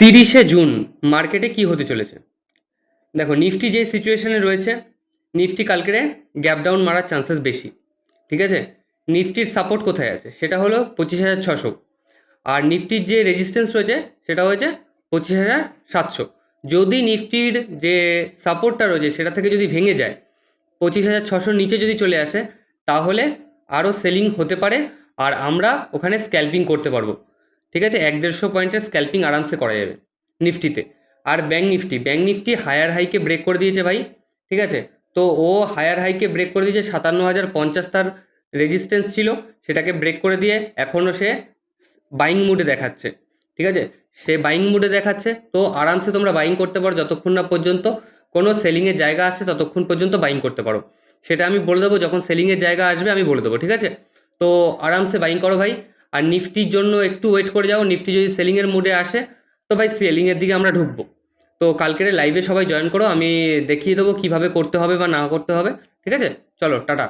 30শে June মার্কেটে কি হতে চলেছে? দেখো, নিফটি যে সিচুয়েশনে রয়েছে, নিফটি কালকে গ্যাপ ডাউন মারার চান্সেস বেশি। ঠিক আছে, নিফটির সাপোর্ট কোথায় আছে সেটা হলো 25,600, আর নিফটির যে রেজিস্ট্যান্স রয়েছে সেটা হয়েছে 25,700। যদি নিফটির যে সাপোর্টটা রয়েছে সেটা থেকে যদি ভেঙে যায়, 25,600 নিচে যদি চলে আসে, তাহলে আরও সেলিং হতে পারে, আর আমরা ওখানে স্ক্যাল্পিং করতে পারবো। ঠিক আছে, 1-150 পয়েন্টের স্ক্যাল্পিং আরামসে করা যাবে নিফটিতে। আর ব্যাঙ্ক নিফটি হায়ার হাইকে ব্রেক করে দিয়েছে ভাই। ঠিক আছে, তো ও হায়ার হাইকে ব্রেক করে দিয়েছে, 57,050 তার রেজিস্ট্যান্স ছিল, সেটাকে ব্রেক করে দিয়ে এখনও সে বাইং মুডে দেখাচ্ছে। ঠিক আছে, সে বাইং মুডে দেখাচ্ছে, তো আরামসে তোমরা বাইং করতে পারো যতক্ষণ না পর্যন্ত কোনো সেলিংয়ের জায়গা আসছে, ততক্ষণ পর্যন্ত বাইং করতে পারো। সেটা আমি বলে দেবো, যখন সেলিংয়ের জায়গা আসবে আমি বলে দেবো। ঠিক আছে, তো আরামসে বাইং করো ভাই। আর নিফটির জন্য একটু ওয়েট করে যাও, নিফটি যদি সেলিংয়ের মুডে আসে তো ভাই সেলিংয়ের দিকে আমরা ঢুকবো। তো কালকের লাইভে সবাই জয়েন করো, আমি দেখিয়ে দেবো কীভাবে করতে হবে বা না করতে হবে। ঠিক আছে, চলো টাটা।